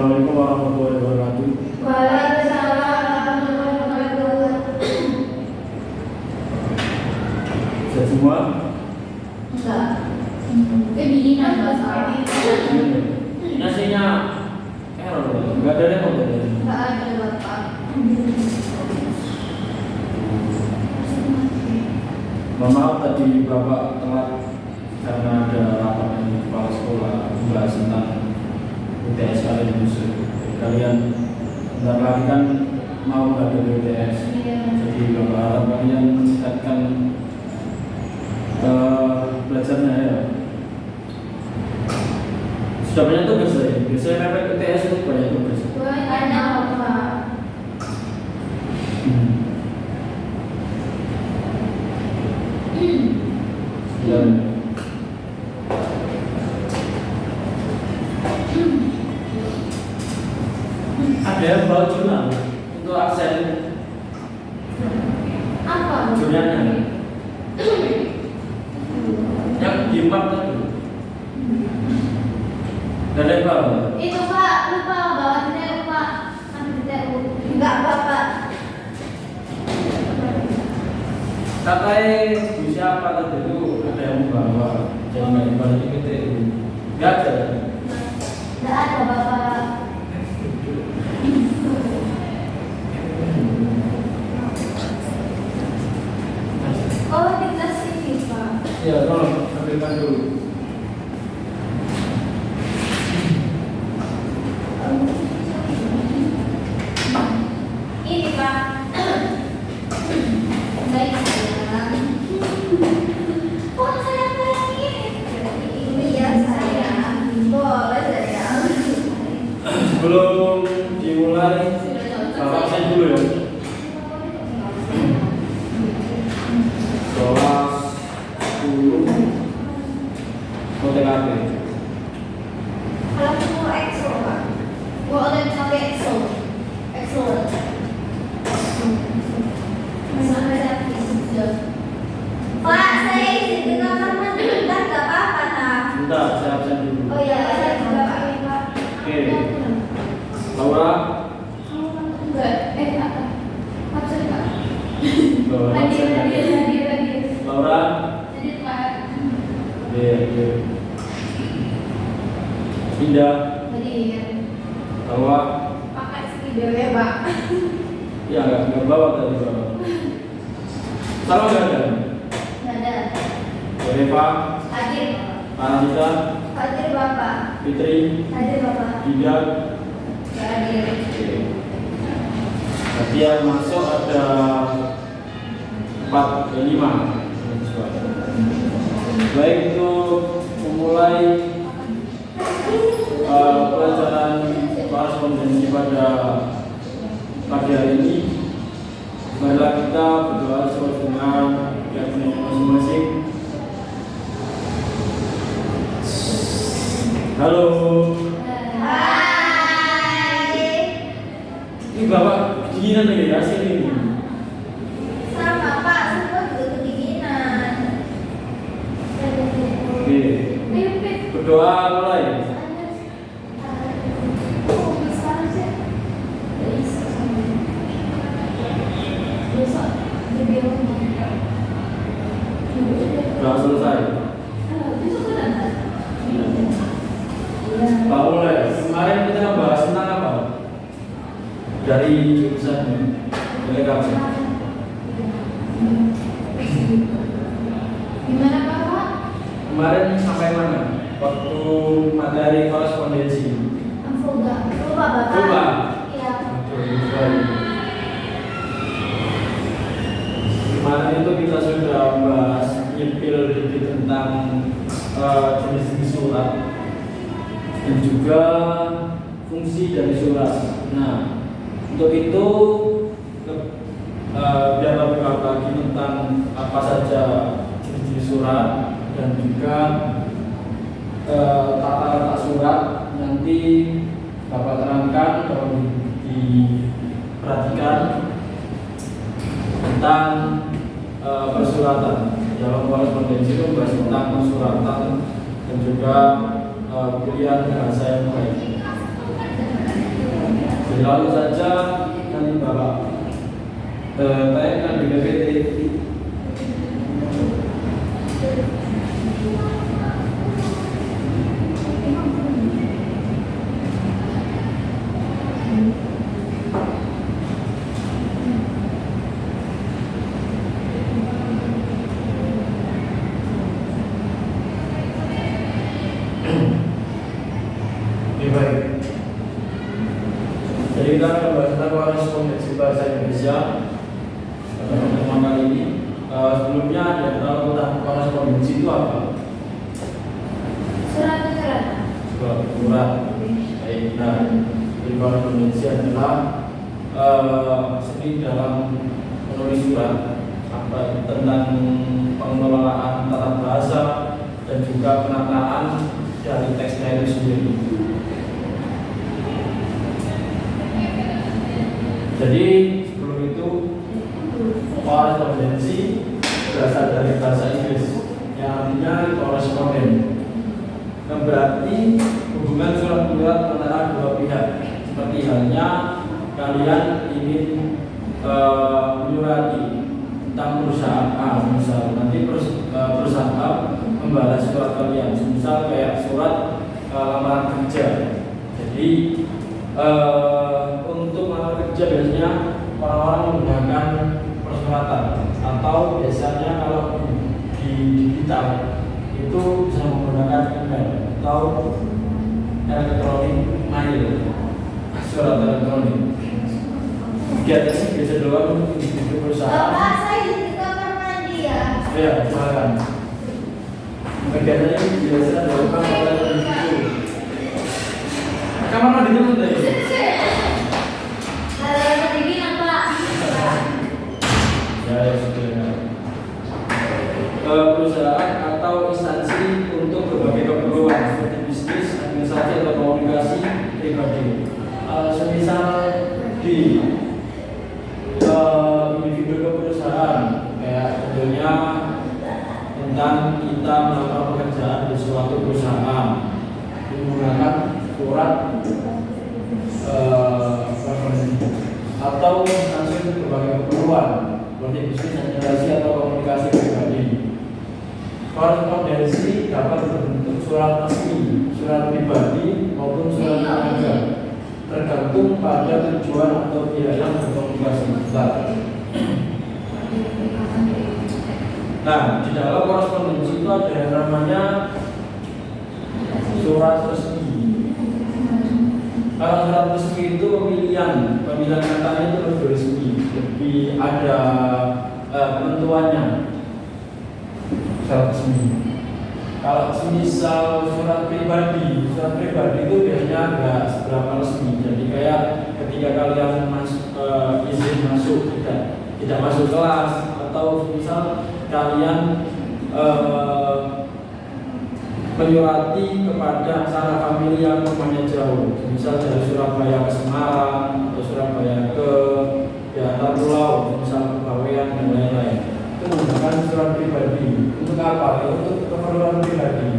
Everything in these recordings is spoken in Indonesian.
Assalamualaikum warahmatullahi wabarakatuh. Waalaikumsalam warahmatullahi wabarakatuh. Sehat semua? Enggak. Kedinginan Bapak. Nasinya error, nggak ada lemon tadi. Enggak ada Bapak. Mohon maaf tadi Bapak telat karena ada rapat dengan kepala sekolah membahas tentang UTS kalian musuh. Kalian bentar lagi kan mau ada UTS, jadi Bapak harap kalian meningkatkan belajarnya ya. Sudah banyak tugas ya? Biasanya mepet UTS itu banyak tugas. Banyak Bapak. Dan ada yang bawa jurnal untuk absen Apa? jurnalnya yang di map tadi. Dan ada yang bawa? Itu Pak, lupa bawa detail Pak. Ambil detail. Enggak Bapak. Katanya Bu siapa tadi itu ada yang membawa, jadi nggak dibalikin itu nggak ada. Enggak ada Bapak. Oh, di kelas ini Pak. Ya, tolong ambilkan dulu. Ini Pak. Baik sayang. Oh sayang ini ya sayang. Boleh sayang. Sebelum dimulai, Bapak absen dulu ya. Kelas 10 OTKP. Kalau mau EXO Pak. Boleh pakai EXO. EXO. Pak, saya izin ke kamar mandi bentar, nggak apa-apa, Nak. Bentar, saya absen dulu. Oh iya, saya juga pakai, Pak. Oke. Laura, Enggak, apa? Absen, Pak. Laura absen. Hadir. Laura, Hadir, Pak. iya. Indah, Hadir. Laura, Pakai speeder ya, Pak. ya nggak bawa tadi Bapak. Salah nggak ada? Nggak ada. Reva, Hadir. Anita, Hadir, Bapak. Fitri, Hadir, Bapak. Dinda. Nggak hadir. Nanti yang masuk ada 4 dan 5. Baik, untuk memulai pelajaran korespondensi pada pagi hari ini, marilah kita berdoa sesuai dengan keyakinan masing-masing. Halo, Hai. ini Bapak kedinginan lagi ya sini ini. Sama, Pak. Semua juga kedinginan. Oke, berdoa mulai. Sudah selesai. Pak mulai. Kemarin kita bahas tentang apa? Dari jurusan LKP. Gimana Pak? Kemarin sampai mana? Waktu materi korespondensi. Lupa Bapak. Lupa. Iya. Kemarin itu kita sudah bahas nyepil dikit tentang jenis-jenis surat dan juga fungsi dari surat. Nah, untuk itu biar lebih paham lagi tentang apa saja jenis-jenis surat dan juga tata letak surat, nanti Bapak terangkan kalau diperhatikan tentang persuratan. Dalam korespondensi itu membahas tentang persuratan dan juga pilihan bahasa yang baik. lalu saja nanti Bapak tanyakan di PPT. Baik. Jadi kita akan bahas tentang korespondensi bahasa Indonesia pada pertemuan kali ini. Sebelumnya ada tahu tentang korespondensi itu apa? Surat. Baik. Nah, jadi korespondensi adalah seni dalam menulis surat tentang pengelolaan tata bahasa dan juga penataan dari teksnya itu sendiri. Jadi sebelum itu korespondensi berasal dari bahasa Inggris yang artinya koresponden, yang berarti hubungan surat menyurat antara dua pihak. Seperti halnya kalian ingin menyurati tentang perusahaan A, misal nanti perusahaan A membalas surat kalian, misal kayak surat lamaran kerja. Jadi untuk melamar kerja biasanya orang-orang menggunakan persuratan, atau biasanya kalau di digital itu bisa menggunakan email atau elektronik mail, surat elektronik. Kegiatan sih biasa doang di perusahaan. Bapak, saya di kamar mandi ya. Ya, silakan. Kegiatan ini biasa dilakukan oleh individu. Kamar mandi itu deh. Perusahaan atau instansi untuk berbagai keperluan seperti bisnis, administrasi atau komunikasi pribadi. Semisal di individu ke perusahaan, kayak contohnya tentang kita melakukan pekerjaan di suatu perusahaan menggunakan surat atau instansi untuk berbagai keperluan seperti bisnis, administrasi atau komunikasi pribadi. Korespondensi dapat berbentuk surat resmi, surat pribadi maupun surat niaga, tergantung pada tujuan atau pihak yang berkomunikasi. Nah, di dalam korespondensi itu ada yang namanya surat resmi. Kalau surat resmi itu pemilihan katanya itu lebih resmi, lebih ada penentuannya. Surat resmi. Kalau misal surat pribadi itu biasanya nggak seberapa resmi. Jadi kayak ketika kalian izin masuk tidak masuk kelas, atau misal kalian menyurati kepada sanak famili yang rumahnya jauh, misal dari Surabaya ke Semarang atau Surabaya ke antar pulau, misal ke Bawean dan lain-lain. Itu menggunakan surat pribadi. Untuk apa? Untuk keperluan pribadi.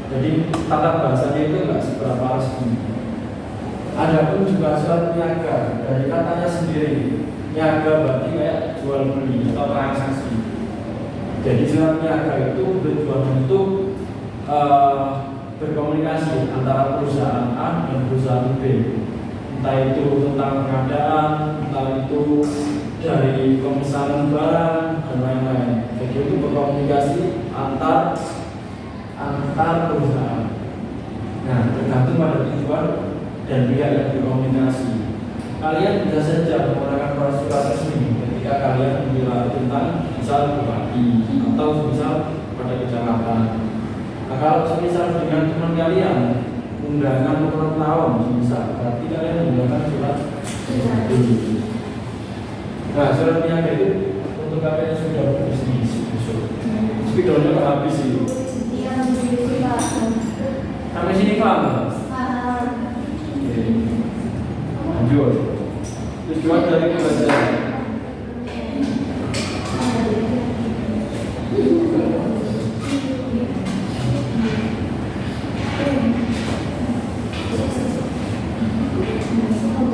Jadi tata bahasanya itu nggak seberapa resmi. Adapun juga surat niaga, dari katanya sendiri, niaga berarti kayak jual beli atau transaksi. Jadi surat niaga itu bertujuan untuk berkomunikasi antara perusahaan A dan perusahaan B, entah itu tentang pengadaan, entah itu dari pemesanan barang dan lain-lain. Jadi itu berkomunikasi antar perusahaan. Nah, tergantung pada tujuan dan pihak yang berkomunikasi. Kalian bisa saja menggunakan surat resmi ketika kalian bicara tentang misal bupati atau misal pada kecamatan. Nah, kalau semisal dengan teman kalian undangan ulang tahun misal, berarti kalian menggunakan surat resmi. Nah, surat niaga itu untuk kalian yang sudah berbisnis, spidolnya nggak habis itu. Sampai sini paham nggak? Lanjut. Tujuan dari pembelajaran.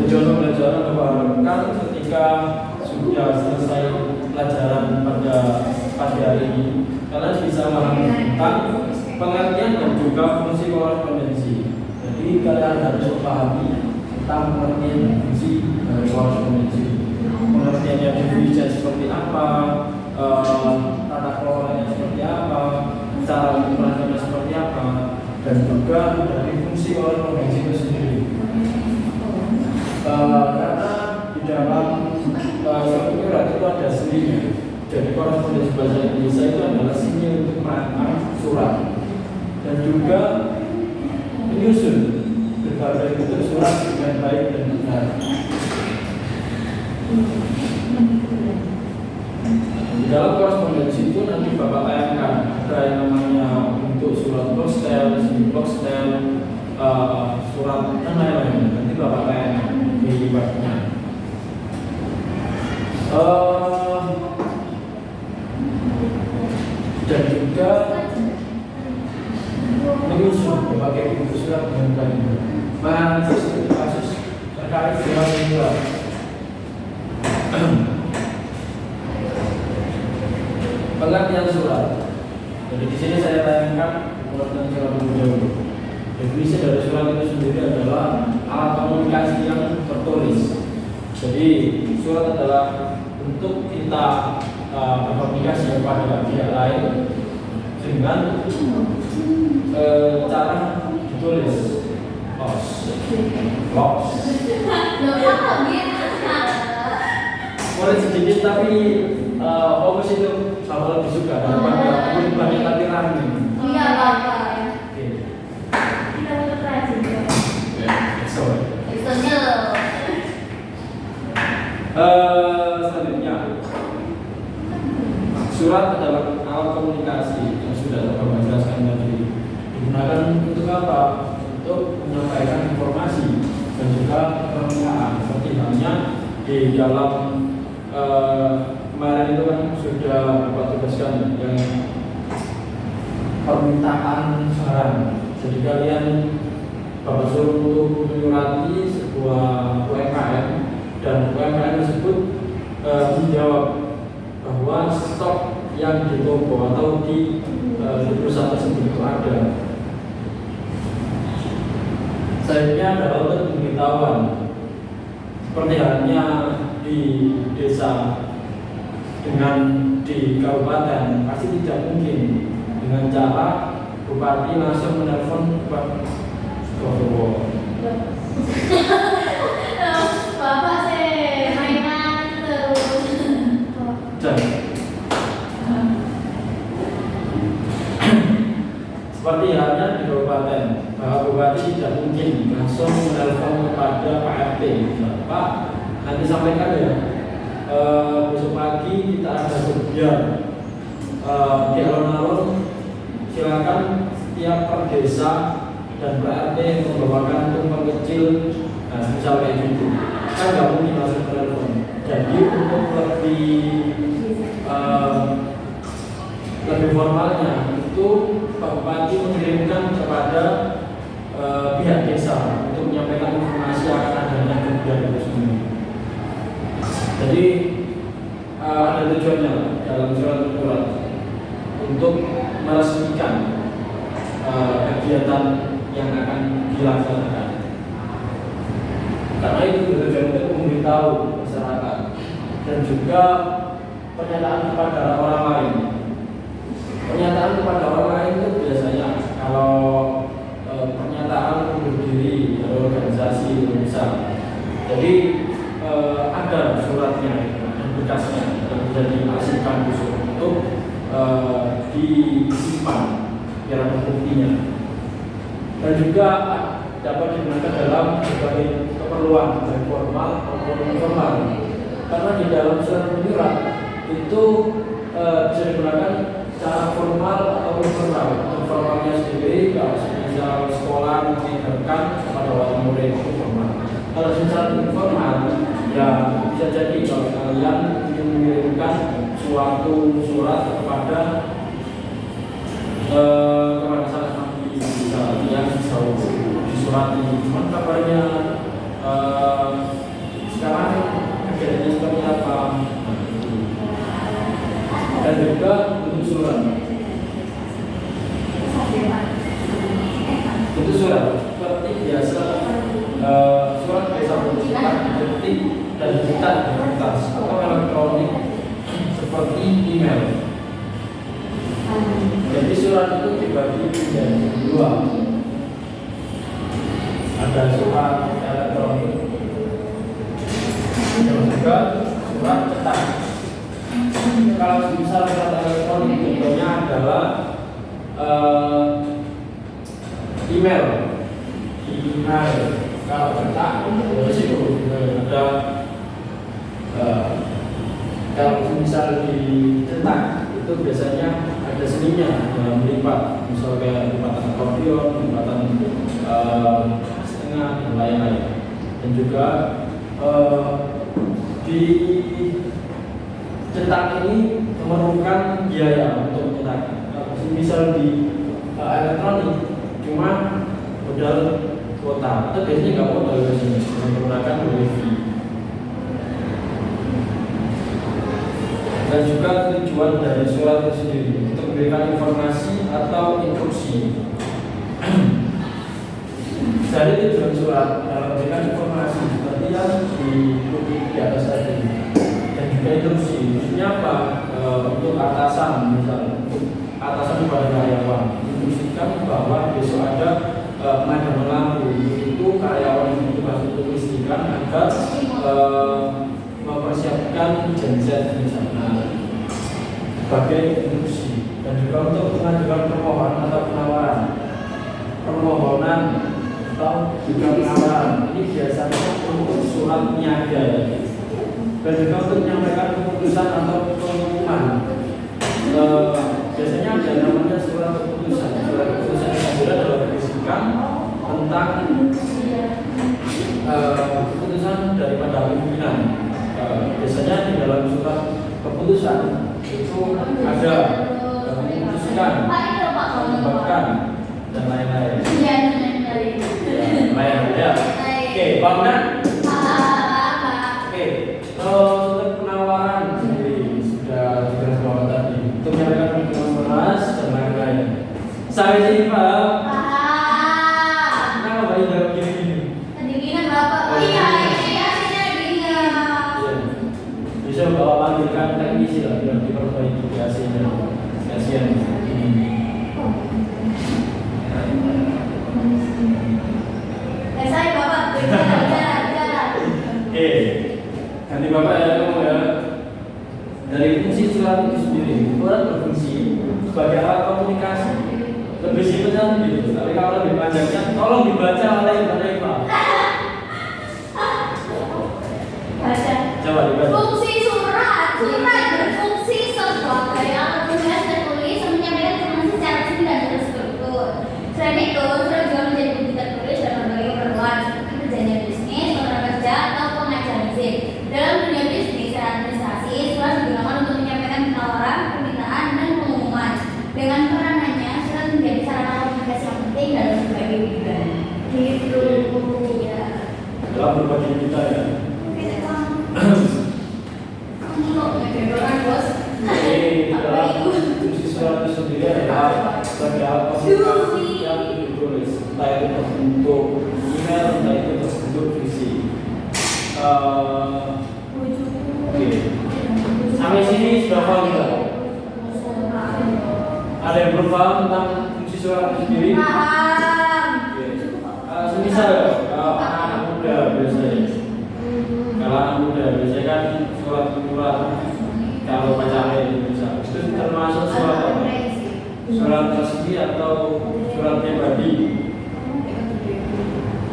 Tujuan selesai pelajaran pada pagi hari ini, kalian bisa memahami tentang pengertian dan juga fungsi korespondensi. Jadi kalian harus memahami tentang pengertian dan fungsi korespondensi. Pengertiannya definisi seperti apa, tata kelolanya seperti apa, cara mengukurnya seperti apa, dan juga dari fungsi korespondensi itu sendiri. Karena di dalam suatu surat itu ada seninya. Jadi korespondensi bahasa Indonesia itu adalah seni untuk merancang surat dan juga menyusun berbagai bentuk surat dengan baik dan benar. Di dalam korespondensi itu nanti Bapak tayangkan ada yang namanya bentuk surat postel, semi postel, surat dan lain-lain. Nanti Bapak tayangkan di webnya. Dan juga menyusun berbagai bentuk surat dengan baik. Menganalisis kasus terkait dengan surat. Pengertian surat. Jadi di sini saya tayangkan pengertian surat lebih dahulu. Definisi dari surat itu sendiri adalah alat komunikasi yang tertulis. Jadi surat adalah bentuk kita berkomunikasi kepada pihak lain dengan cara ditulis. Boleh sedikit tapi fokus itu sama lebih suka daripada banyak latihan. Iya Bapak. Oke. Kita mau try juga. Sorry. Selanjutnya, surat adalah alat komunikasi yang sudah Bapak jelaskan tadi. Digunakan untuk apa? Untuk menyampaikan informasi dan juga permintaan. Seperti halnya di dalam kemarin itu kan sudah Bapak tugaskan yang permintaan barang. Jadi kalian Bapak suruh untuk menyurati sebuah UMKM dan UMKM tersebut menjawab bahwa stok yang di toko atau di perusahaan tersebut itu ada. Selanjutnya adalah untuk pemberitahuan. Seperti halnya di desa dengan di kabupaten pasti tidak mungkin dengan cara bupati langsung menelpon Pak Prabowo. Bapak saya mainan terus. Dan seperti halnya di kabupaten, bahwa bupati tidak mungkin langsung menelpon kepada Pak RT. Pak, nanti sampaikan ya. Besok pagi kita ada kegiatan di alun-alun. Silakan setiap per desa dan per RT membawakan tumpeng kecil, misal kayak gitu. Kan nggak mungkin langsung telepon. Jadi untuk lebih formalnya itu Pak Bupati mengirimkan kepada pihak desa untuk menyampaikan informasi akan adanya kegiatan itu sendiri. Jadi ada tujuannya dalam surat untuk meresmikan kegiatan yang akan dilaksanakan. Karena itu bertujuan untuk memberitahu masyarakat dan juga pernyataan kepada orang lain. Pernyataan kepada orang lain itu biasanya kalau pernyataan undur diri dari organisasi bisa. Jadi ada suratnya dan berkasnya yang bisa diasihkan untuk disimpan dalam buktinya. Dan juga dapat digunakan dalam berbagai keperluan baik formal maupun informal. Karena di dalam surat menyurat itu bisa digunakan secara formal atau informal. Formalnya sendiri kalau misal sekolah mengajarkan kepada wali murid itu formal. Kalau secara informal ya bisa jadi kalau kalian ingin mengirimkan suatu surat kepada salah satu yang jauh disurati. Cuman kabarnya sekarang kegiatannya seperti apa? juga bentuk surat. Bentuk surat seperti biasa, surat biasa bercetak, detik, dan cetak di kertas atau elektronik seperti email. Jadi surat itu dibagi menjadi dua. Ada surat elektronik dan juga surat cetak. Kalau misal surat elektronik contohnya adalah email. Kalau cetak itu ada kalau misal dicetak itu biasanya ada seninya dalam melipat, misalnya lipatan akordeon, lipatan setengah dan lain-lain. Dan juga di cetak ini memerlukan biaya untuk mencetak. Misal di elektronik cuma modal kuota, atau biasanya nggak modal biasanya menggunakan wifi. Dan juga tujuan dari surat itu sendiri untuk memberikan informasi atau instruksi. Dari tujuan surat dalam memberikan informasi seperti yang di atas tadi, dan juga instruksi. Instruksinya apa? Untuk atasan, misalnya atasan kepada karyawan, instruksikan bahwa besok ada pemadaman lampu, itu karyawan itu harus dituliskan agar mempersiapkan genset misalnya sebagai instruksi. Dan juga untuk mengajukan permohonan atau permohonan atau juga penawaran, ini biasanya untuk surat niaga. Dan juga untuk menyampaikan keputusan atau pengumuman, biasanya ada namanya surat keputusan. Surat keputusan yang adalah berisikan tentang keputusan daripada pimpinan. Biasanya di dalam surat keputusan itu ada memutuskan, menyebabkan, dan lain-lain. Ya. Oke, bangunan. Oke, untuk penawaran sendiri sudah dijelaskan tadi. Untuk menyampaikan kelas dan lain-lain. Sampai sini Pak. Kenapa Pak Indra begini-gini? Kedinginan Bapak. Iya. Bisa bawa panggilkan teknisi lah biar diperbaiki AC-nya. Kasihan ini. Saya Bapak bicara. Oke, nanti Bapak ya ngomong ya. Dari fungsi surat itu sendiri, surat berfungsi sebagai alat komunikasi. Lebih simpelnya gitu. Tapi kalau lebih panjangnya, tolong dibaca oleh Ibu. Baca. Coba dibaca. Fungsi surat berfungsi sebagai alat tulis dan tulis yang menyampaikan informasi secara resmi dan terstruktur. Selain itu, surat juga menjadi bukti tertulis dalam berbagai keperluan seperti perjanjian bisnis, kontrak kerja, atau pengajuan izin. Dalam dunia bisnis dan administrasi, surat digunakan untuk menyampaikan penawaran, permintaan, dan pengumuman. Dengan peranannya, surat menjadi sarana komunikasi yang penting dalam berbagai bidang. Gitu ya. Dalam berbagai bidang ya. Jadi dalam fungsi surat itu sendiri adalah sebagai alat komunikasi yang ditulis, entah itu berbentuk email, entah itu berbentuk visi. Oke. Sampai sini sudah paham tidak? Ada yang belum paham tentang fungsi surat itu sendiri? Paham. Semisal anak-anak muda biasanya. Kalau anak muda biasanya kan surat kalau pacaran itu termasuk surat apa? Surat resmi atau surat pribadi?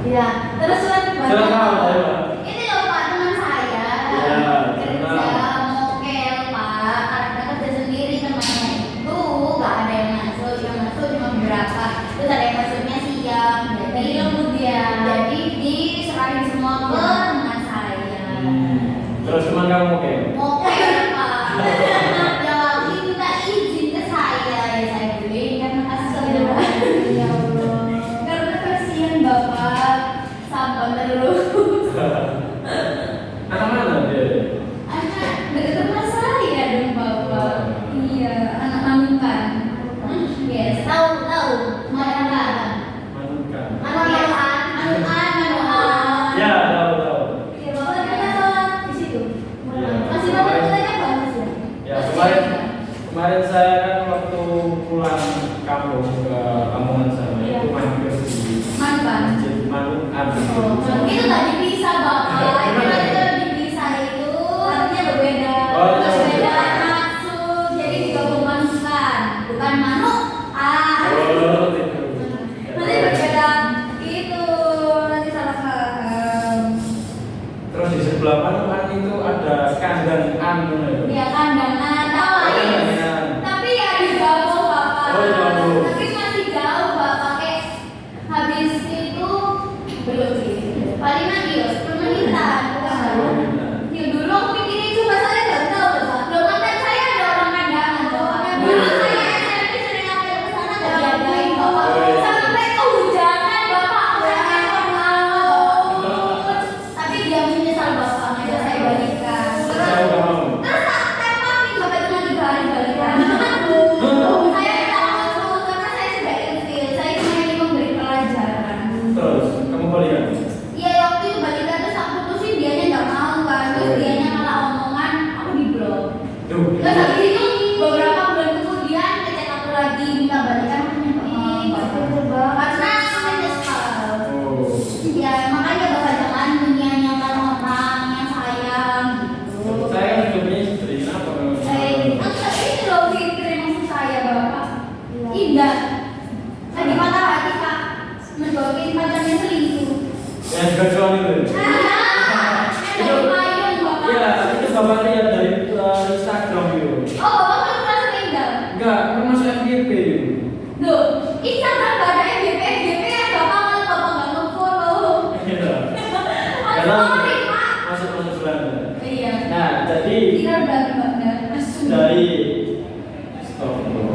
Ya, terus surat pribadi. Surat apa ya? Ini loh Pak, teman saya. Ya, Kerja mokel Pak, karena kerja sendiri temannya itu nggak ada yang masuk cuma beberapa. Terus ada yang masuknya siang, jadi lembut dia. Jadi diserahin semua ke teman saya. Terus teman kamu oke? Mokel Pak. Ya minta izin ke saya, ya saya beli karena kasihan. Ya Allah, karena kasihan Bapak, sabar terus. Kemarin saya kan waktu pulang kampung ke kampungan saya Iya. itu mampir di Mantan. Masjid Manukan. Itu nggak dipisah bapak. Itu dipisah itu artinya berbeda. Oh, iya. Berbeda maksud. Jadi digabungkan, bukan manuk. Oh, gitu. Nanti berbeda itu nanti salah paham. Terus di sebelah Manukan itu ada kandang anu. Ya kandangan tapi ya di jauh bapak. Oh, jauh. Tapi masih jauh bapak kayak habis itu belum sih. Palingan ya 10 menitan. Ya dulu aku pikirin cuma saya nggak tahu bapak. Belum kan saya ada orang kandangan bapak. Dulu saya SMP sering ambil ke sana nggak diadain bapak. Sampai kehujanan bapak. Tapi dia menyesal bapak. Ngajak saya balikan. Saya nggak mau. Terus tak papi sampai cuma 3 hari balikan. Saya takut tuh karena saya sudah ilfil. Saya cuma ingin memberi pelajaran. Terus kamu balikan? Iya waktu itu balikan terus aku putusin dianya nggak mau kan. Terus dianya malah omongan aku di blok. Duh. Terus habis itu beberapa bulan kemudian ngecek aku lagi minta balikan aku nyapa karena aku menyesal. Oh. Ya makanya bapak jangan menyanyiakan orang yang sayang gitu. Saya kan juga punya istri, kenapa kamu? Tapi ini loh Fitri maksud saya bapak. Indah. Lagi patah hati kak. Mendoain pacarnya selingkuh. Yang juga suami itu. Dari payung bapak. Iya, itu bapak lihat dari Instagram itu. Oh bapak kan merasa indah. Enggak, kan masuk FYP itu. Loh, Instagram gak ada FYP ya bapak malah bapak gak nge-follow. Iya. Aku sorry pak. Masuk Belanda. Iya. Nah, jadi Kira Belanda. dari stop dulu.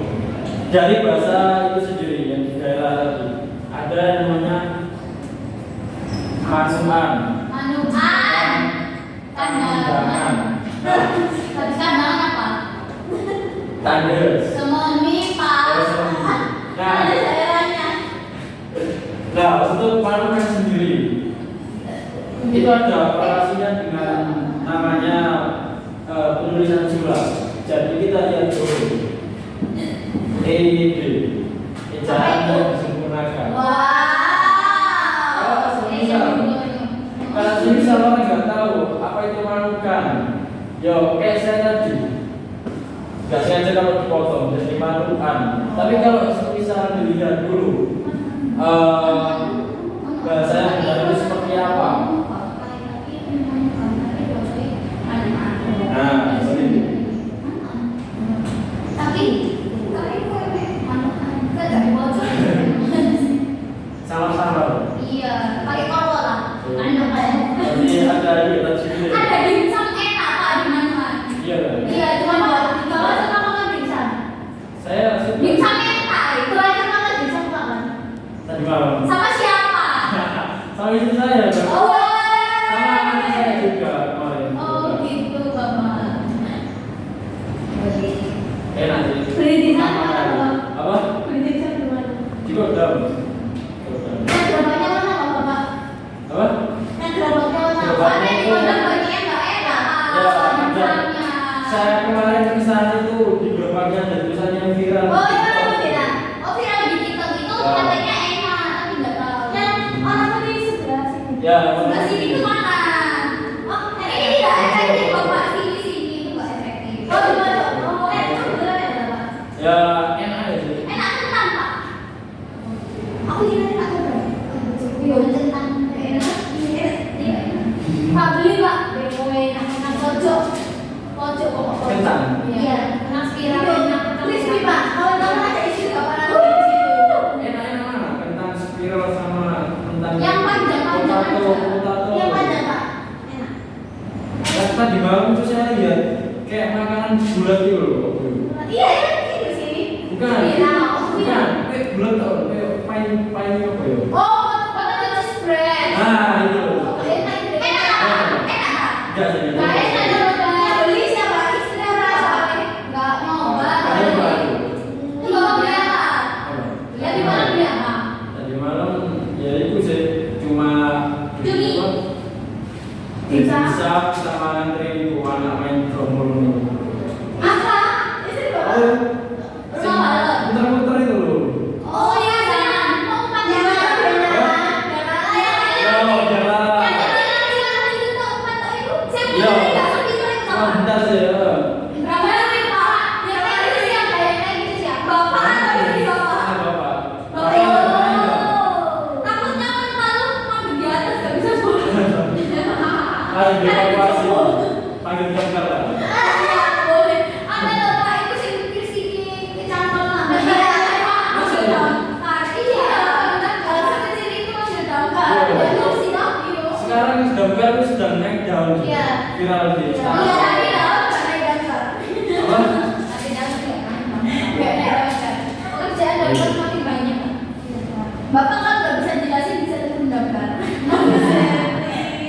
Dari bahasa itu sendiri yang di daerah tadi ada yang namanya masukan, Manukan. Kandangan. Habis kandangan apa? tandes. Semoni pak. Nah, Ada daerahnya. nah untuk manukan sendiri itu ada korelasinya dengan namanya penulisan surat. Jadi kita lihat dulu EYD, ejaan yang disempurnakan. Wow. Kalau semisal orang nggak tahu apa itu manukan, yo kayak saya tadi nggak sengaja kalau dipotong jadi manukan. Tapi kalau semisal dilihat dulu bahasa yang benar itu seperti apa? Nah, seperti itu. Tapi Sama-sama. iya, pakai kolor lah. Jadi ada kita sini. Ada dimsum enak pak di mana? Iya kan? Iya, cuma bawa suka makan dimsum. Saya suka. Dimsum enak, itu aja makan dimsum pak. Tadi malam. Sama siapa? Sama istri saya. Kan? Oh, Sama anak saya juga kemarin. oh gitu bapak. Enak sih. Beli di Sama mana kali. bapak? Apa? Beli dimsum di mana? Di Kodam. Yang gerobaknya mana bapak? Apa? Yang gerobaknya mana? Ada di mana banyak nggak enak. Ya, ada. Dimsumnya. Saya kemarin kesana itu di gerobaknya ada tulisan yang viral. Oh itu apa viral? Oh viral di TikTok itu Ya. katanya enak tapi nggak tahu. Yang orang di sebelah sini. Ya, Sebelah sini itu mana? Oh ini tidak efektif bapak sini itu nggak efektif. Oh gimana? Oh itu beneran ya bapak? ya enak aja sih. Enak kentang pak. Aku kira enak kentang. Iya kentang enak. Iya. Pak beli pak. Beli enak kentang pojok. Pojok kok. Kentang? Iya. Kentang spiral enak. Crispy pak. Kalau kamu ada isi apa lagi di situ? Enak-enak mana? Kentang spiral sama kentang Yang panjang potato. Yang panjang pak. Enak. Ya, tadi malam itu saya lihat kayak makanan bulat itu loh. Iya ya di sini. Bukan. Spiral. Bukan. Kayak bulat tau. Kayak pai apa ya? Oh, potato cheese bread. Nah, itu. Enak itu. Enak apa? Enak. Enggak sih. Gak enak dong. Beli siapa? Istri apa? Gak nyoba. Ada apa? Itu bapak beli apa? Ya di mana beli apa? Tadi malam ya itu sih cuma Cumi. bisa sama ngantri itu anak main trombon. Apa? viral di Iya, Instagram. tapi tahu karena daftar. Apa? Tapi daftar nggak naik daftar. Pekerjaan dapat makin banyak. Bapak kan nggak bisa jelasin bisa telepon daftar.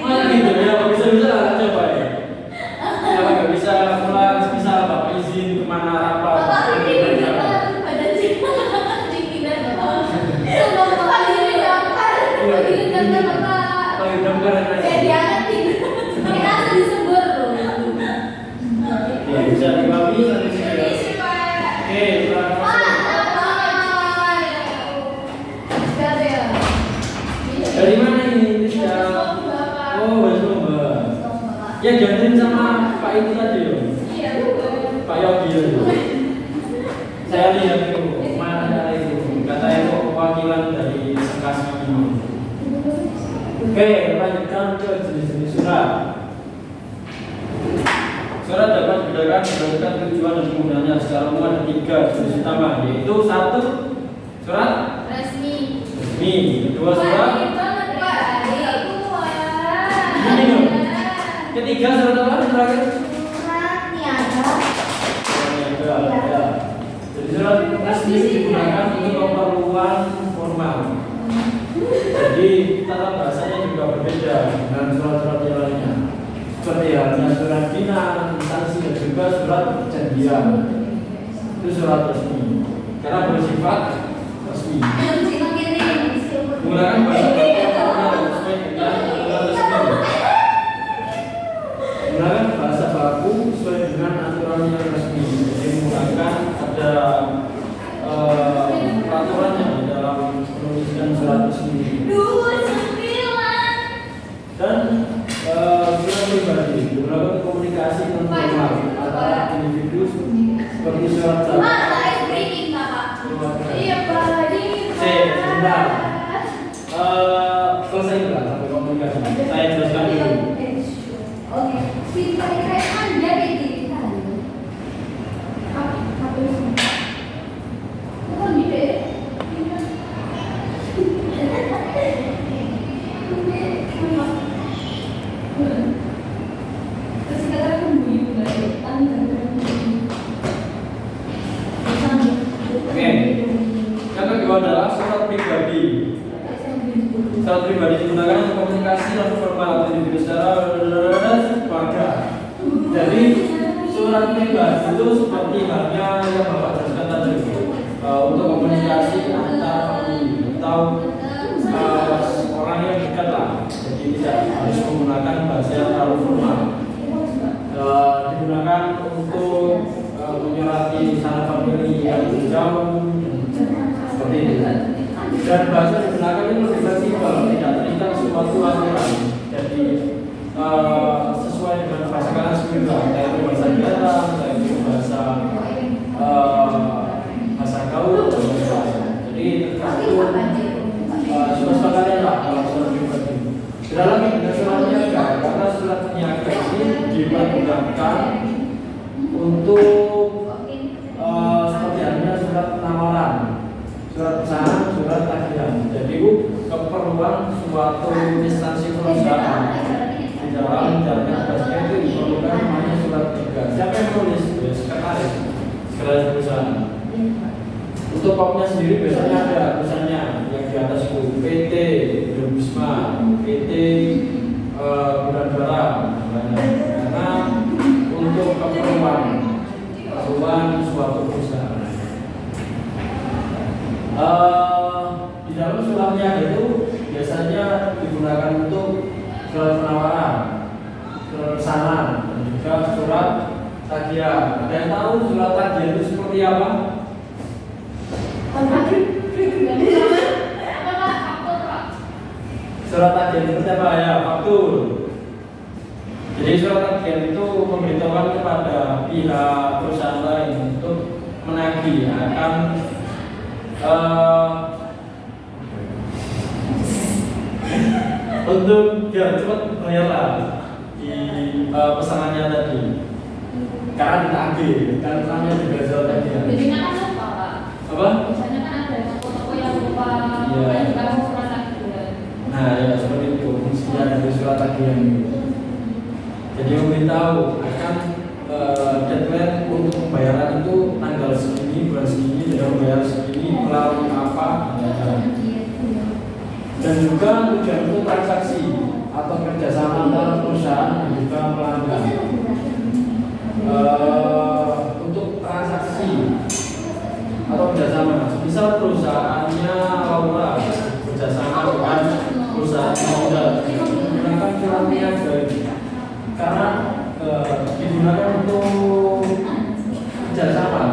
Mana gitu ya, kalau bisa lah coba ya. Kalau nggak bisa pulang, bisa bapak izin kemana apa. Bapak ini badan sih dikira bapak. Sebelum bapak diri daftar, diri daftar bapak. Kalau daftar Kayak diangetin. Kita harus disebut loh. ya bisa dibagi nanti sih ya. Permisi, Pak. Oke, terima kasih. Dari mana ini? Ya. Oh, West Lomba. Ya gantiin sama Pak itu tadi ya. Pak Yogi itu. Saya lihat itu, mana itu? Kata itu perwakilan dari Sekasmi. Oke, lanjutkan ke jenis-jenis surat. Surat dapat dibedakan berdasarkan tujuan dan penggunaannya. Secara umum ada 3 jenis utama, yaitu 1 surat Resmi. resmi, 2 surat ketiga surat apa yang terakhir? Surat niaga. Ya. Jadi surat resmi digunakan untuk keperluan formal. Jadi tata bahasanya juga berbeda dengan surat-surat yang lainnya. Seperti halnya surat bina, instansi dan juga surat perjanjian. Itu surat resmi karena bersifat resmi. Menggunakan bahasa baku yang sesuai dengan aturan resmi. Menggunakan bahasa baku sesuai dengan aturan yang resmi. Jadi menggunakan ada peraturannya di dalam penulisan surat resmi. Dan surat pribadi melakukan komunikasi non formal antara individu seperti surat sebentar. Selesai nggak sampai komunikasi? Saya jelaskan dulu. Oke, Oke, yang kedua adalah surat pribadi. Surat pribadi digunakan untuk komunikasi non formal atau individu secara keluarga. Jadi surat pribadi itu seperti halnya yang Bapak jelaskan tadi untuk komunikasi antar famili atau orang yang dekat lah. Jadi tidak harus menggunakan bahasa yang terlalu formal. Digunakan untuk menyurati sanak famili yang jauh seperti itu. Dan bahasa digunakan itu lebih fleksibel, tidak terikat suatu aturan. Jadi sesuai dengan bahasa kanan juga, yaitu bahasa daerah, yaitu bahasa gaul, jadi tergantung surat kalian lah kalau surat pribadi. Tidak lagi dengan surat niaga, karena surat niaga ini dipergunakan untuk seperti halnya surat penawaran, surat pesanan, surat tagihan. Jadi keperluan suatu instansi perusahaan di dalam menjalankan tugasnya itu diperlukan namanya surat tugas. Siapa yang menulis? Sekretaris perusahaan. Untuk kopnya sendiri biasanya ada tulisannya yang di atas itu PT Bisma, PT Gudang karena untuk keperluan suatu perusahaan. Di dalam suratnya itu biasanya digunakan untuk surat penawaran, surat pesanan, dan juga surat tagihan. Ada yang tahu surat tagihan itu seperti apa? Surat tagihan itu apa ya? Faktur. Jadi surat tagihan itu memberitahukan kepada pihak perusahaan lain untuk menagih akan untuk biar cepat bayar lah di pesanannya tadi. Karena ditagih, kan namanya juga surat tagihan. Biasanya kan lupa, Pak. Apa? Biasanya kan ada toko-toko yang lupa Iya. membayar surat tagihan. Nah, ya seperti itu fungsinya dari surat tagihan itu. Jadi memberitahu akan deadline untuk pembayaran itu tanggal segini, bulan segini, dan membayar segini melalui apa. Dan juga tujuan untuk transaksi atau kerjasama antara perusahaan dan juga pelanggan. Untuk transaksi atau kerjasama, misal perusahaannya Laura kerjasama dengan perusahaan Honda, menggunakan surat niaga karena digunakan untuk kerjasama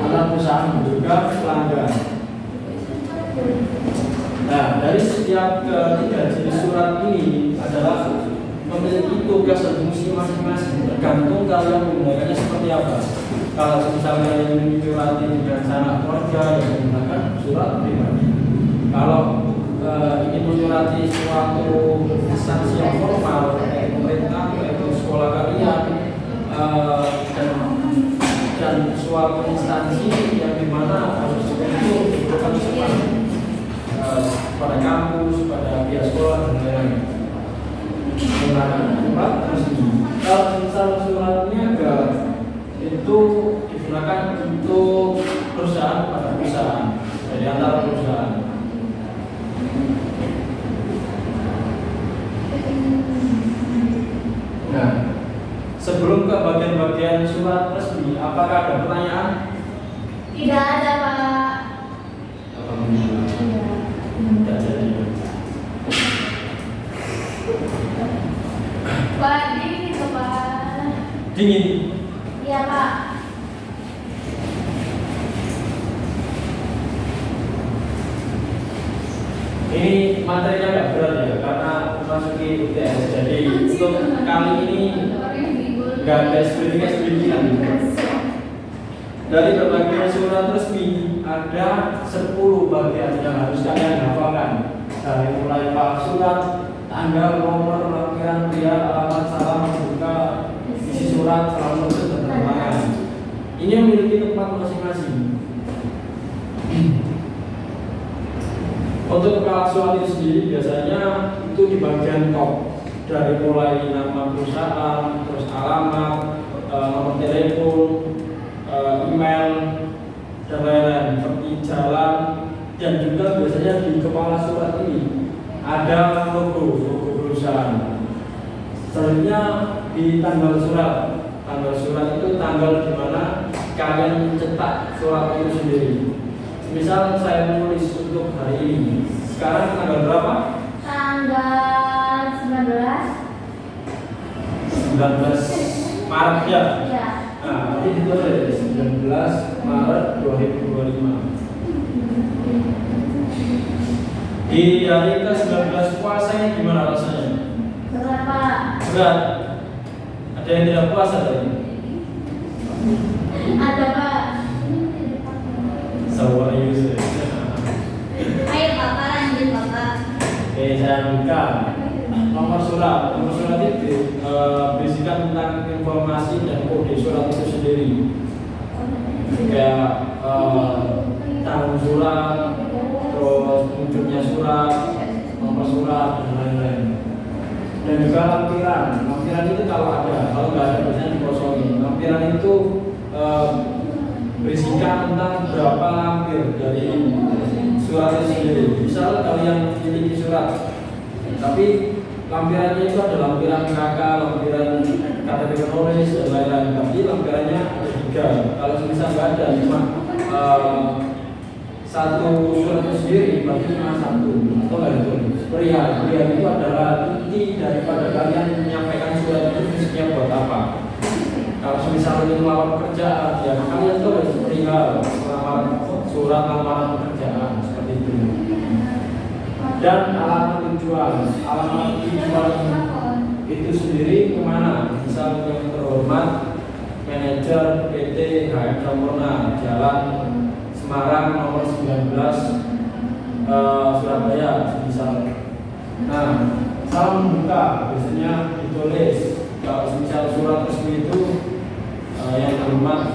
antara perusahaan dan juga pelanggan. Nah, dari setiap ketiga jenis surat ini adalah memiliki tugas dan fungsi masing-masing, tergantung kalian menggunakannya seperti apa. Kalau misalnya yang menyurati dengan sanak keluarga, yang menggunakan surat pribadi. Kalau ingin menyurati suatu instansi yang formal, yaitu pemerintah, yaitu sekolah kalian, dan suatu instansi yang dimana harus itu dibutuhkan semua pada kampus, pada pihak sekolah dan lain-lain. Menggunakan surat resmi. Kalau misal surat niaga itu digunakan untuk perusahaan pada perusahaan, jadi antara perusahaan. Nah, sebelum ke bagian-bagian surat resmi, apakah ada pertanyaan? Tidak ada, Pak. Alhamdulillah. Tidak jadi. Pak, dingin itu, Pak. Dingin. Iya, Pak. Ini materinya agak berat ya, karena memasuki UTS. Jadi untuk kali ini nggak ada skripsian. Dari berbagai surat resmi ada 10 bagian yang harus kalian hafalkan. Dari mulai bab surat, tanggal, nomor, lampiran, pria, alamat, salam, buka, isi surat, salam menuntut, dan terjemahan. Ini memiliki tempat masing-masing. Untuk kepala surat itu sendiri biasanya itu di bagian top, dari mulai nama perusahaan, terus alamat, nomor telepon, email, dan lain-lain, seperti jalan. Dan juga biasanya di kepala surat ini ada logo perusahaan. Selanjutnya di tanggal surat. Tanggal surat itu tanggal di mana kalian mencetak surat itu sendiri. Misal saya menulis untuk hari ini. Sekarang tanggal berapa? Tanggal 19 Maret ya? Iya. Nah, nanti ditulis 19 Maret 2025. Di hari ke-19 puasanya gimana rasanya? Berat, Pak. Berat. Ada yang tidak puasa tadi? Ada, Pak. Sawa Yusuf. Ayo, Bapak, lanjut, Bapak. Oke, saya buka nomor surat. Nomor surat itu berisikan tentang informasi dan kode surat itu sendiri. Kayak tahun surat, terus munculnya surat, nomor surat, dan lain-lain. Dan juga lampiran. Lampiran itu kalau ada, kalau nggak ada biasanya dikosongin. Lampiran itu berisikan tentang berapa lampir dari surat itu sendiri. Misal kalian memiliki surat, tapi lampirannya itu ada lampiran KK, lampiran KTP penulis, dan lain-lain. Tapi lampirannya ada 3. Kalau misal nggak ada, cuma satu surat itu sendiri, berarti cuma 1 atau nggak ditulis. Pria itu adalah inti daripada kalian menyampaikan surat itu fungsinya buat apa. Kalau misalnya ingin melamar pekerjaan, ya kalian tulis perihal surat lamaran pekerjaan seperti itu. Dan alamat tujuan itu sendiri kemana? Misal yang terhormat manajer PT HM Sampurna, Jalan Semarang nomor 19 Surabaya misal. Nah, salam membuka biasanya ditulis. Kalau misal surat resmi itu yang hormat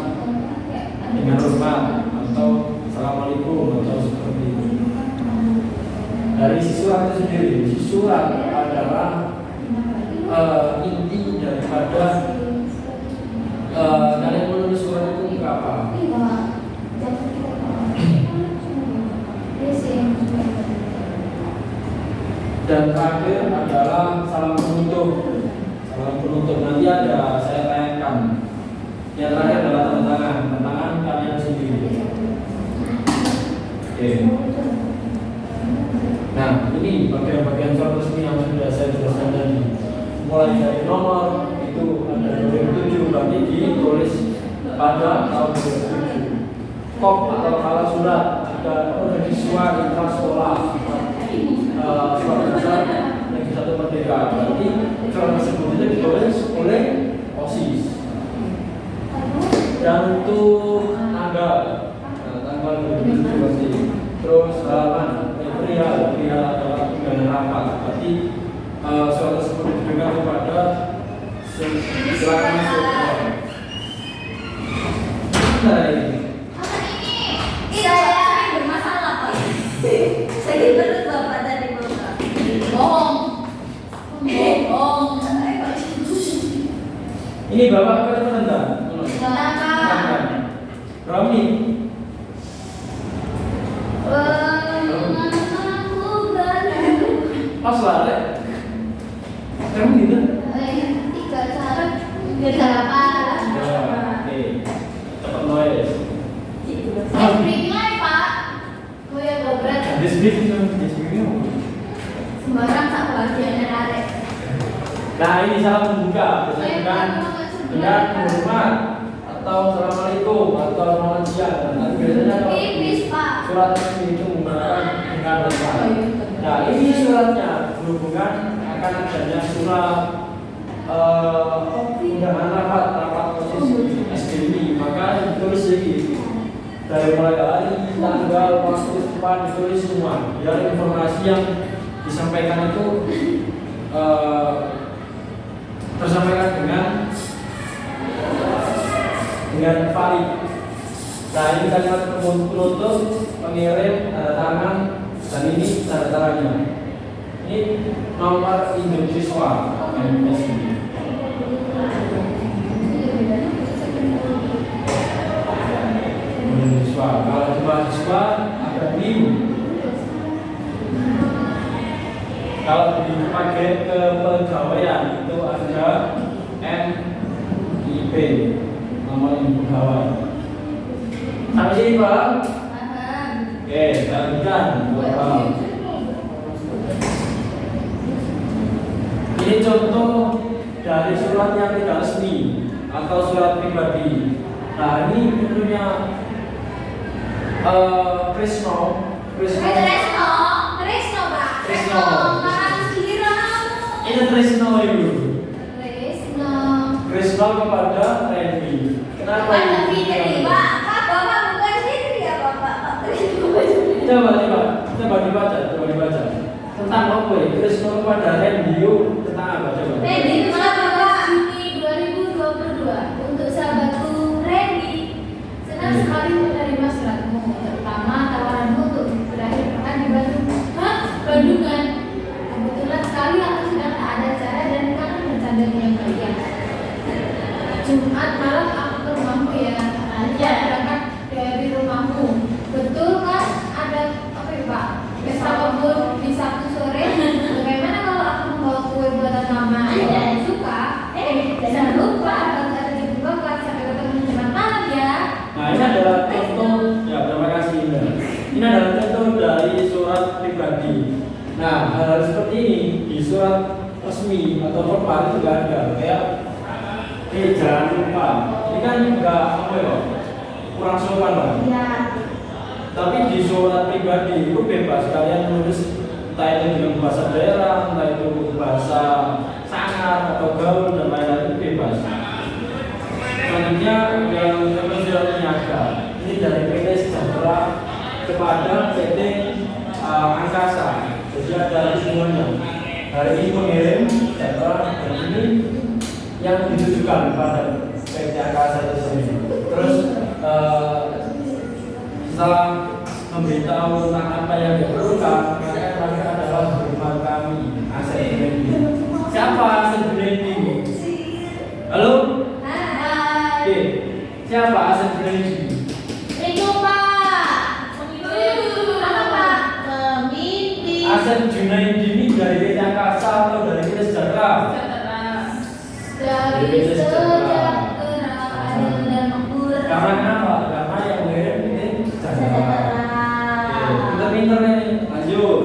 dengan hormat atau assalamualaikum atau seperti itu. Dari isi surat itu sendiri, isi surat adalah Kalian menulis surat itu untuk apa? Dan terakhir adalah salam penutup. Salam penutup nanti ada saya tayangkan. Yang terakhir adalah tanda tangan kalian sendiri. Oke. Nah, ini bagian-bagian surat resmi yang sudah saya jelaskan tadi. Mulai dari nomor itu ada 2007 berarti ditulis pada tahun 2007. Kop atau alat surat ada organisasi intra sekolah. Surat besar Negeri 1 Merdeka berarti surat tersebut itu ditulis oleh OSIS. Dan untuk tanggal 2007 berarti terus halaman perihal adalah tunjangan rapat berarti surat tersebut diberikan kepada silakan masuk. Nah ini Saya bermasalah Pak. Saya berut Bapak tadi Bapak. Bohong. ini Bapak akan menentang. Berapa menit? Pas lah, Lek. Berapa menit kan? 3 saat. 8. Oke. Cepat noise. Breaknya Pak. Gue yang berat. Disbreaknya. Sembarang tak bagian arek. Nah ini salam membuka biasanya dengan hormat atau assalamualaikum atau selamat siang. Nanti biasanya kalau surat resmi itu menggunakan dengan hormat. Nah ini suratnya berhubungan akan adanya surat undangan rapat posisi SDI, maka ditulis lagi dari mulai hari, tanggal, waktu, tempat ditulis semua. Biar informasi yang disampaikan itu tersampaikan dengan valid. Nah ini kalimat penutup, pengirim, tanda tangan, dan ini tanda tangannya. Ini nomor Indonesia MSI. Indonesia. Kalau di mahasiswa ada NIM. Kalau dipakai ke pegawaian itu ada MIP, nomor induk pegawai. Sampai sini Pak? Oke, lanjutkan. Ini contoh dari surat yang tidak resmi atau surat pribadi. Nah ini tentunya Krisno. Ini Trisno itu. Trisno kepada Randy. Kenapa ini? Coba dibaca. Tentang apa ya? Trisno kepada Randy tentang apa coba? Randy itu Juni 2022 untuk sahabatku Randy. Senang sekali menerima suratmu, terutama tawaranmu untuk berakhir pekan di Bandung. Bandungan. Kebetulan sekali aku sedang tak ada acara dan kangen bercanda dengan kalian. Jumat malam aku ke rumahmu ya. Aja berangkat dari rumahmu. Betul kan? Ada apa ya Pak? Pesta kebun di Sabtu sore. Bagaimana kalau aku membawa kue buatan mama? Anda suka? Jangan lupa harus ada di Bapak. Sampai ketemu Jumat malam ya. Nah ini adalah contoh. Ya terima kasih. Ini adalah contoh dari surat pribadi. Nah, hal seperti ini di surat resmi atau formal itu nggak ada. Kayak jangan lupa. Ini kan nggak apa ya, kurang sopan lah. Ya. Tapi di surat pribadi itu bebas kalian menulis entah itu dengan bahasa daerah, entah itu bahasa sangar atau gaul dan lain-lain, itu bebas. Selanjutnya yang surat niaga. Ini dari PT Sejahtera kepada PT Angkasa. Jadi ada semuanya. Hari ini pengirim data dan ini yang ditujukan pada PT Angkasa itu sendiri. Terus setelah memberitahu tentang apa yang diperlukan, maka yang terakhir adalah rumah kami aset branding. Siapa aset branding? Halo? Hai. Oke, Siapa Hasan Junaidi? Itu Pak. Apa Pak? Pemimpin. Hasan Junaidi ini dari PT Angkasa atau dari PT Sejahtera? Dari Sejahtera Adil dan Makmur. Karena kenapa? Karena yang mengirim PT Sejahtera. Pinter-pinter nih, lanjut.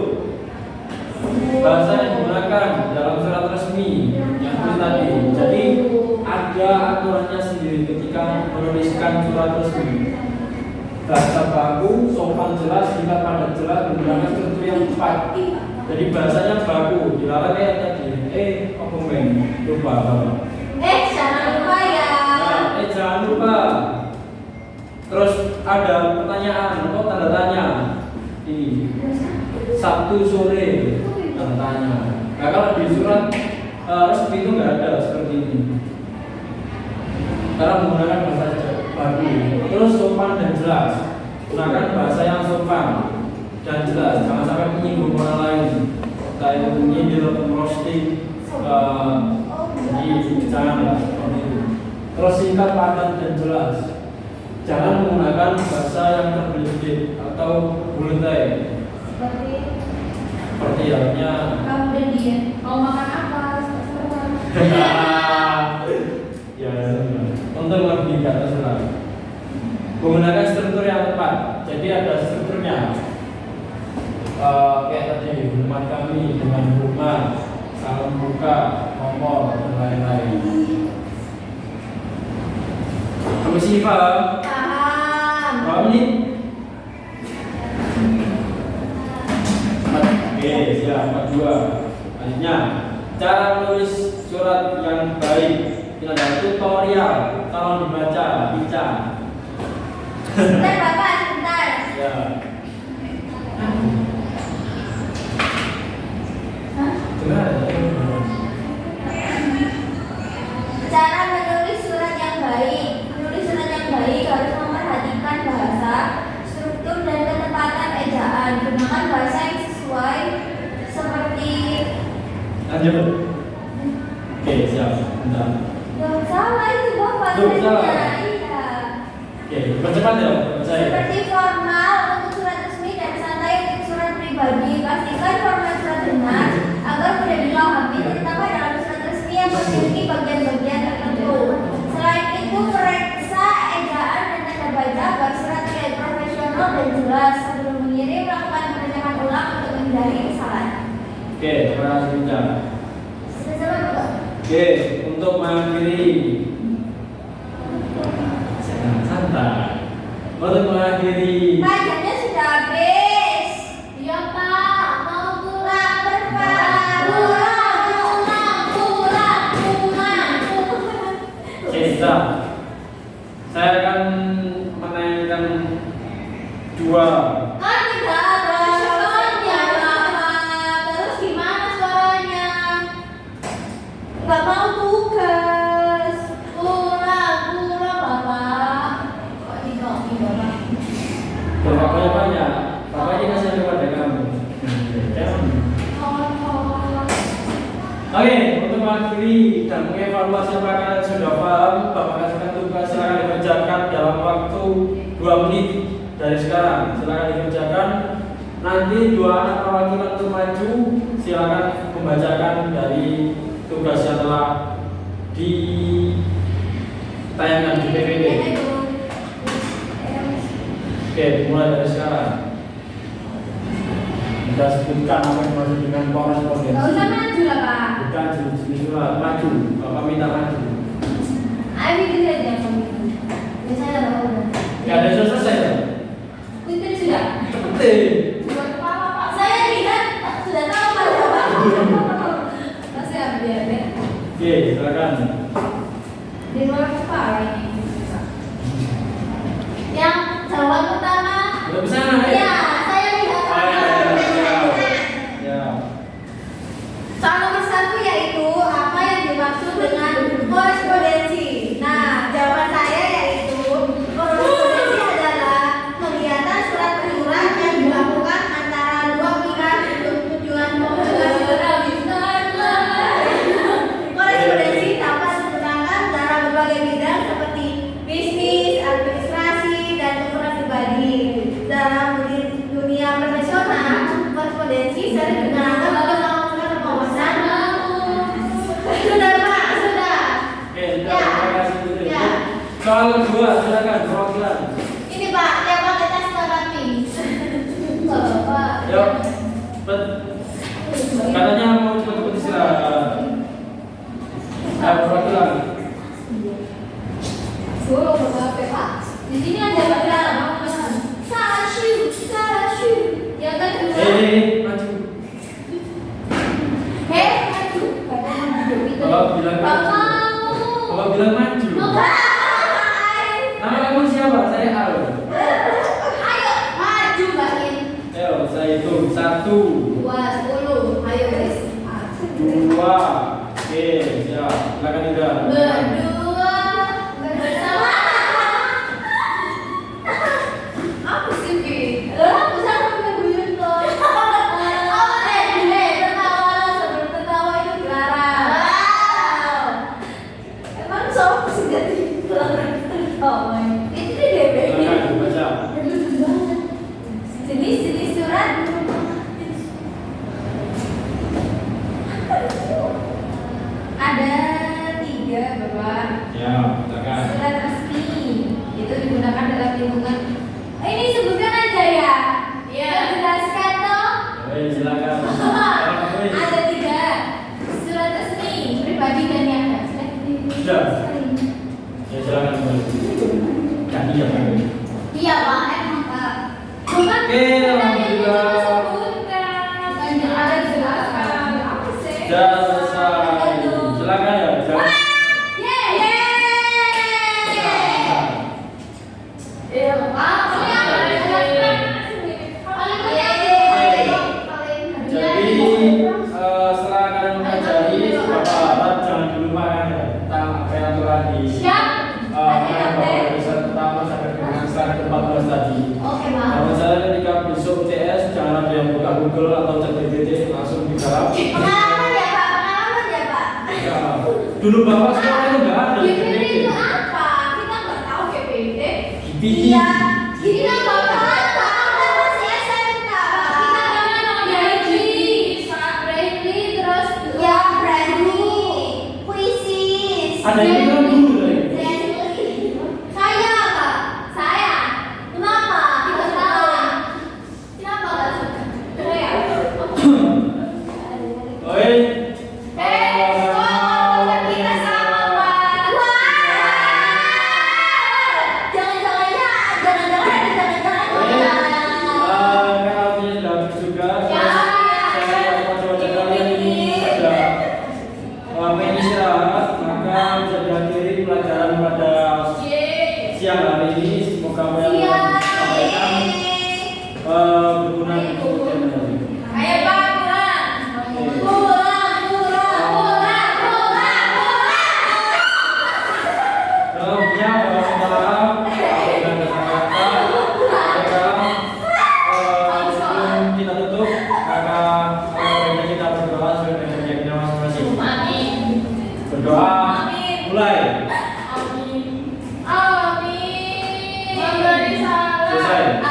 Bahasa yang digunakan dalam surat resmi yang itu tadi. Jadi ada aturannya sendiri ketika menuliskan surat resmi. Bahasa baku, sopan jelas, singkat padat jelas, menggunakan struktur yang tepat. Jadi bahasanya baku, dilarang kayak tadi. Apa men? Lupa. Jangan lupa ya. Jangan lupa. Terus ada pertanyaan atau tanda tanya. Ini Sabtu sore tanda tanya. Nah kalau di surat resmi itu nggak ada seperti ini. Karena menggunakan bahasa baku. Terus sopan dan jelas. Gunakan bahasa yang sopan dan jelas. Jangan sampai menyinggung orang lain. Entah itu menyindir atau merosting. Janganlah seperti itu. Terus singkat, padat dan jelas. Jangan menggunakan bahasa yang terbelit atau buletai. Seperti halnya Kamu dan dia mau makan apa? ya, untuk lebih ke atas lah. Menggunakan struktur yang tepat. Jadi ada strukturnya. Kayak tadi, hormat kami dengan hormat, salam buka, nomor dan lain-lain. Kamu sih paham? Paham. Paham nih? Oke, siap. 42. Selanjutnya, cara menulis surat yang baik. Ini adalah tutorial. Tolong dibaca, baca. Bentar Bapak, bentar. Ya. Cara menulis surat yang baik. Menulis surat yang baik harus memperhatikan bahasa, struktur dan ketepatan ejaan. Gunakan bahasa yang sesuai seperti. Lanjut. Oke, siap. Bentar. Gak salah itu Bapak. Duh, salah. Iya. Oke, percepat ya, saya. Seperti formal untuk surat resmi dan santai untuk surat pribadi. Pastikan format surat benar agar mudah dipahami, terutama dalam surat resmi yang memiliki bagian-bagian tertentu. Selain itu, periksa ejaan dan tanda baca agar surat terlihat profesional dan jelas. Sebelum mengirim, lakukan pengecekan ulang untuk menghindari kesalahan. Oke, terima kasih Bunda. Sama Bapak. Oke, untuk mengakhiri santai. Untuk mengakhiri Pak, jamnya sudah habis. Iya Pak, mau pulang berpak. Pulang. Cesta, saya akan menanyakan dua. Kan tidak ada suaranya Bapak. Terus gimana suaranya? Gak mau tugas. Pulang Bapak. Kok tidak Bapak? Bapaknya banyak, bapaknya kasih kepada kamu. Oke, untuk mengakhiri dan mengevaluasi apakah kalian sudah paham, Bapak kasihkan tugas silakan dikerjakan dalam waktu 2 menit dari sekarang. Silakan dikerjakan. Nanti 2 anak perwakilan untuk maju, silakan membacakan dari tugas yang telah ditayangkan di PPT. Oke, mulai dari sekarang. Kita sebutkan apa yang dimaksud dengan korespondensi. Gak usah maju lah Pak. Bukan jenis surat, maju. Bapak minta maju. Ayo bikin saja kamu. Biasanya Bapak udah. Gak ada yang selesai ya? Bikin sudah. Cepetin. Saya lihat sudah tahu Pak. Masih ambil ya. Oke, silakan. Di luar kepala ini. Yang jawab pertama. Udah bisa? Ya, saya lihat. Ya. Soal nomor 1 yaitu apa yang dimaksud dengan korespondensi. Nah, jawaban saya silakan perwakilan. Ini Pak, yang pakai tas warna pink. Bapak. Yuk, cepet. Katanya mau cepet-cepet istirahat. Ayo perwakilan. Suruh Bapak, Pak. Di sini ada Pak. Sarashu. Yang kedua. Maju. Maju. Bapak bilang maju. Nama kamu siapa? Saya Al. Ayo, maju Bahin. Ayo, saya hitung 1, 2, 10. Ayo guys. 2. Oke, siap. Silakan Indra. Berdua bersama. Apa sih Bi? Aku sama mengguyur loh. Tertawa sebelum tertawa itu dilarang. Emang sok sudah dilarang. Oh my, itu dia baby. Silakan baca. Jenis surat. Ada 3 Bapak. Ya, silakan. Surat resmi itu digunakan dalam lingkungan. Ini sebutkan aja ya. Iya. Jelaskan toh. Silakan. Ada 3 surat resmi pribadi dan yang Sudah. Ya, silakan. Jadi ya, Pak. Iya Pak, emang Pak. Bukan. Oke, alhamdulillah. Ada jelaskan. Apa sih? Sudah selesai. Silakan ya. Jangan. Jadi setelah kalian mempelajari Bapak harap jangan dulu makan ya tentang apa yang telah di Bapak episode pertama sampai dengan slide ke-14 tadi. Dan misalnya ketika besok UTS jangan ada yang buka Google atau chat GPT langsung digarap. Pengalaman ya Pak. Ya, dulu Bapak sekolah itu nggak ada GPT GPT. itu apa? Kita nggak tahu GPT. GPT. Iya. Kita nggak tahu. Kita masih SMK. Kita namanya Braille, terus ya Braille, puisi. Ada yang bilang dulu dari. Saya Pak. Saya. Kenapa? Tidak tahu. Kenapa nggak suka? Saya. Oi. Sekolah kita sama Pak. Siang hari ini semoga apa yang Tuhan sampaikan berguna untuk kemudian hari. Ayo Pak, pulang. Sebelumnya mohon maaf apabila ada salah kata. Sebelum kita tutup maka baiknya kita berdoa sesuai dengan keyakinan masing-masing. Berdoa mulai. Amin. Selesai.